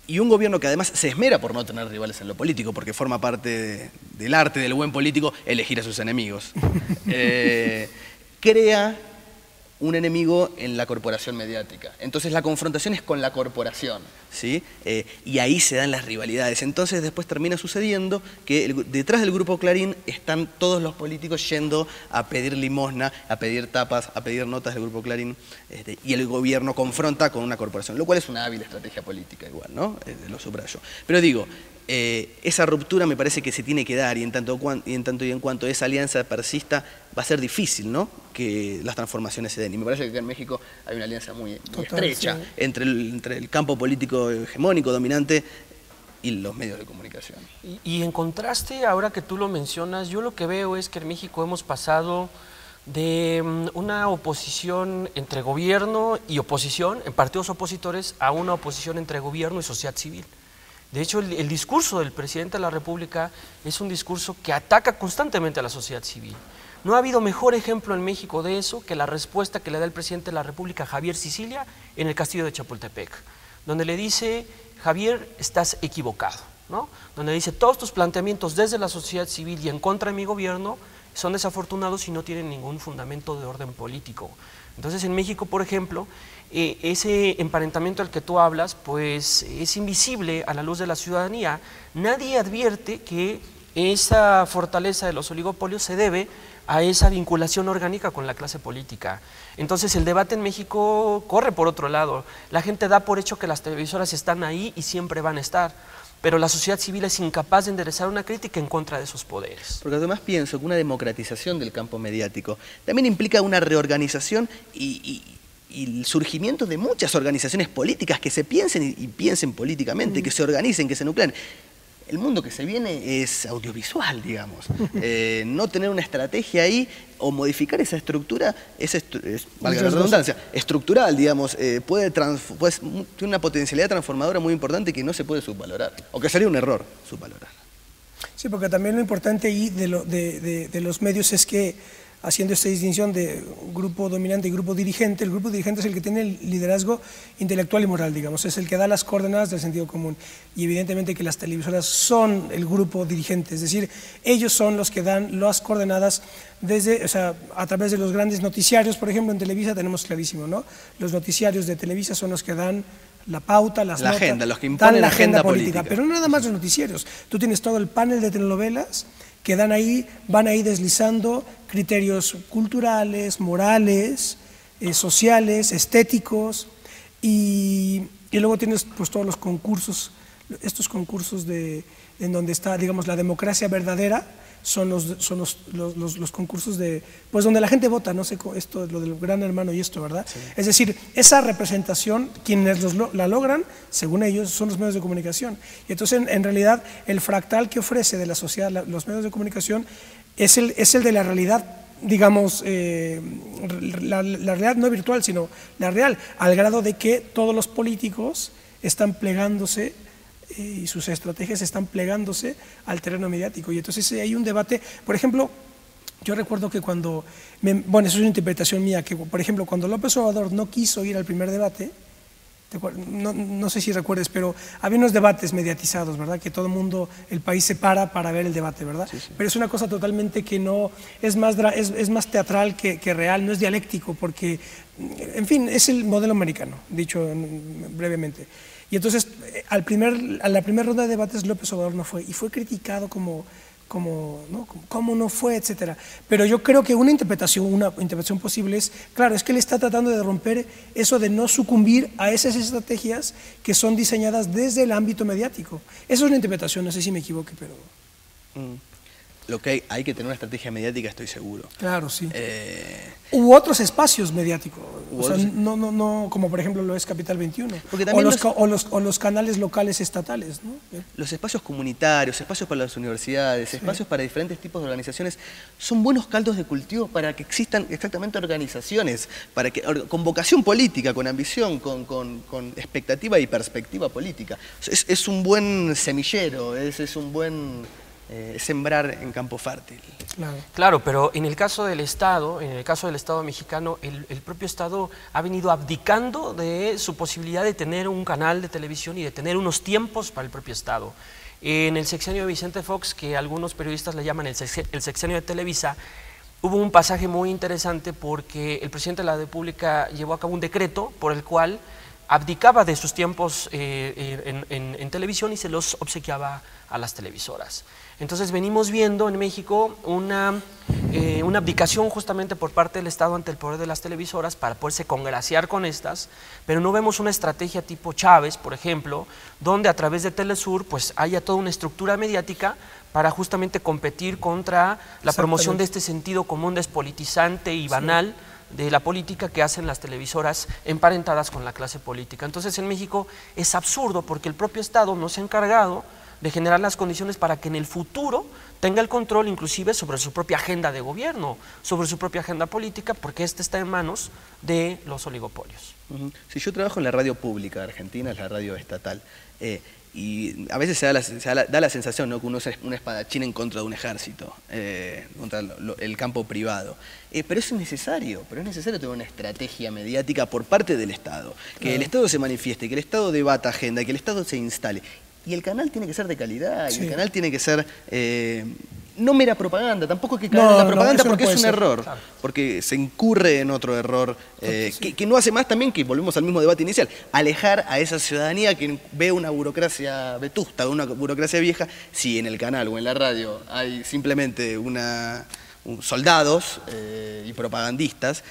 y un gobierno que además se esmera por no tener rivales en lo político, porque forma parte del arte del buen político elegir a sus enemigos, crea un enemigo en la corporación mediática. Entonces la confrontación es con la corporación, ¿sí? Y ahí se dan las rivalidades. Entonces después termina sucediendo que detrás del Grupo Clarín están todos los políticos yendo a pedir limosna, a pedir tapas, a pedir notas del Grupo Clarín, y el gobierno confronta con una corporación, lo cual es una hábil estrategia política igual, ¿no? Lo subrayo. Pero digo, esa ruptura me parece que se tiene que dar, y en tanto y en cuanto esa alianza persista, va a ser difícil, ¿no?, que las transformaciones se den. Y me parece que acá en México hay una alianza muy estrecha, sí, entre el campo político hegemónico, dominante, y los medios de comunicación. Y en contraste, ahora que tú lo mencionas, yo lo que veo es que en México hemos pasado de una oposición entre gobierno y oposición, en partidos opositores, a una oposición entre gobierno y sociedad civil. De hecho, el discurso del presidente de la República es un discurso que ataca constantemente a la sociedad civil. No ha habido mejor ejemplo en México de eso que la respuesta que le da el presidente de la República, Javier Sicilia, en el castillo de Chapultepec, donde le dice: Javier, estás equivocado, ¿no? Donde dice: todos tus planteamientos desde la sociedad civil y en contra de mi gobierno son desafortunados y no tienen ningún fundamento de orden político. Entonces, en México, por ejemplo, ese emparentamiento al que tú hablas, pues es invisible a la luz de la ciudadanía. Nadie advierte que esa fortaleza de los oligopolios se debe a esa vinculación orgánica con la clase política. Entonces el debate en México corre por otro lado. La gente da por hecho que las televisoras están ahí y siempre van a estar, pero la sociedad civil es incapaz de enderezar una crítica en contra de esos poderes. Porque además pienso que una democratización del campo mediático también implica una reorganización y el surgimiento de muchas organizaciones políticas que se piensen y piensen políticamente, que se organicen, que se nucleen. El mundo que se viene es audiovisual, digamos. No tener una estrategia ahí o modificar esa estructura valga la redundancia, estructural, digamos, tiene una potencialidad transformadora muy importante que no se puede subvalorar, o que sería un error subvalorar. Sí, porque también lo importante ahí de los medios es que, haciendo esta distinción de grupo dominante y grupo dirigente, el grupo dirigente es el que tiene el liderazgo intelectual y moral, digamos, es el que da las coordenadas del sentido común. Y evidentemente que las televisoras son el grupo dirigente, es decir, ellos son los que dan las coordenadas desde, a través de los grandes noticiarios. Por ejemplo, en Televisa tenemos clarísimo, ¿no? Los noticiarios de Televisa son los que dan la pauta, las notas, agenda, los que imponen la agenda política. Pero no nada más los noticieros, tú tienes todo el panel de telenovelas que van ahí deslizando criterios culturales, morales, sociales, estéticos, y luego tienes pues todos los concursos, estos concursos en donde está, digamos, la democracia verdadera, son los concursos pues donde la gente vota, no sé, esto, lo del Gran Hermano y esto, ¿verdad? Sí. Es decir, esa representación, quienes la logran, según ellos, son los medios de comunicación. Y entonces, en realidad, el fractal que ofrece de la sociedad los medios de comunicación es el de la realidad, digamos, la realidad no virtual, sino la real, al grado de que todos los políticos están plegándose y sus estrategias están plegándose al terreno mediático. Y entonces hay un debate, por ejemplo, yo recuerdo que bueno, eso es una interpretación mía, que por ejemplo cuando López Obrador no quiso ir al primer debate, no sé si recuerdes, pero había unos debates mediatizados, ¿verdad? Que todo el mundo, el país se para ver el debate, ¿verdad? Sí, sí. Pero es una cosa totalmente que no, es más teatral que real, no es dialéctico, porque, en fin, es el modelo americano, dicho brevemente. Y entonces, a la primera ronda de debates López Obrador no fue, y fue criticado como ¿no? Cómo no fue, etcétera. Pero yo creo que una interpretación posible es, claro, es que él está tratando de romper eso de no sucumbir a esas estrategias que son diseñadas desde el ámbito mediático. Eso es una interpretación, no sé si me equivoque, pero... Lo que hay que tener una estrategia mediática, estoy seguro. Claro, sí. U otros espacios mediáticos, no como por ejemplo lo es Capital 21, o los canales locales estatales, ¿no? Los espacios comunitarios, espacios para las universidades, espacios para diferentes tipos de organizaciones, son buenos caldos de cultivo para que existan exactamente organizaciones, con vocación política, con ambición, con expectativa y perspectiva política. Es un buen semillero, es un buen... sembrar en campo fértil. Claro, pero en el caso del Estado, mexicano, el propio Estado ha venido abdicando de su posibilidad de tener un canal de televisión y de tener unos tiempos para el propio Estado. En el sexenio de Vicente Fox, que algunos periodistas le llaman el sexenio de Televisa, hubo un pasaje muy interesante porque el presidente de la República llevó a cabo un decreto por el cual abdicaba de sus tiempos en televisión y se los obsequiaba a las televisoras. Entonces venimos viendo en México una abdicación justamente por parte del Estado ante el poder de las televisoras para poderse congraciar con estas, pero no vemos una estrategia tipo Chávez, por ejemplo, donde a través de Telesur pues haya toda una estructura mediática para justamente competir contra la promoción de este sentido común despolitizante y banal de la política que hacen las televisoras emparentadas con la clase política. Entonces en México es absurdo porque el propio Estado no se ha encargado de generar las condiciones para que en el futuro tenga el control inclusive sobre su propia agenda de gobierno, sobre su propia agenda política, porque esta está en manos de los oligopolios. Si yo trabajo en la radio pública de Argentina, es la radio estatal, y a veces da la sensación, ¿no?, que uno es un espadachín en contra de un ejército, contra el campo privado. Pero es necesario tener una estrategia mediática por parte del Estado, que el Estado se manifieste, que el Estado debata agenda, que el Estado se instale. Y el canal tiene que ser de calidad, y el canal tiene que ser no mera propaganda, tampoco hay que caer en la propaganda porque es un error, porque se incurre en otro error que no hace más también que, volvemos al mismo debate inicial, alejar a esa ciudadanía que ve una burocracia vetusta, una burocracia vieja. Si en el canal o en la radio hay simplemente soldados y propagandistas,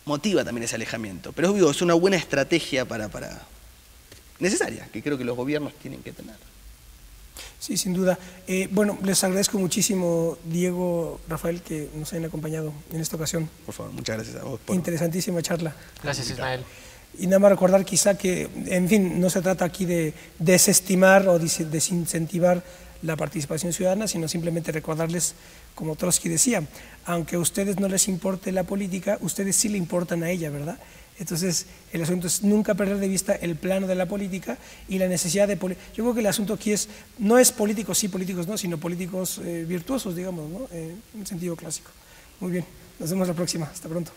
motiva también ese alejamiento. Pero digo, es una buena estrategia necesaria, que creo que los gobiernos tienen que tener. Sí, sin duda. Bueno, les agradezco muchísimo, Diego, Rafael, que nos hayan acompañado en esta ocasión. Por favor, muchas gracias a vos. Interesantísima charla. Gracias, Ismael. Y nada más recordar quizá que, en fin, no se trata aquí de desestimar o desincentivar la participación ciudadana, sino simplemente recordarles, como Trotsky decía, aunque a ustedes no les importe la política, ustedes sí le importan a ella, ¿verdad? Entonces, el asunto es nunca perder de vista el plano de la política y la necesidad de... Yo creo que el asunto aquí no es políticos sí, políticos no, sino políticos virtuosos, digamos, ¿no? En sentido clásico. Muy bien, nos vemos la próxima. Hasta pronto.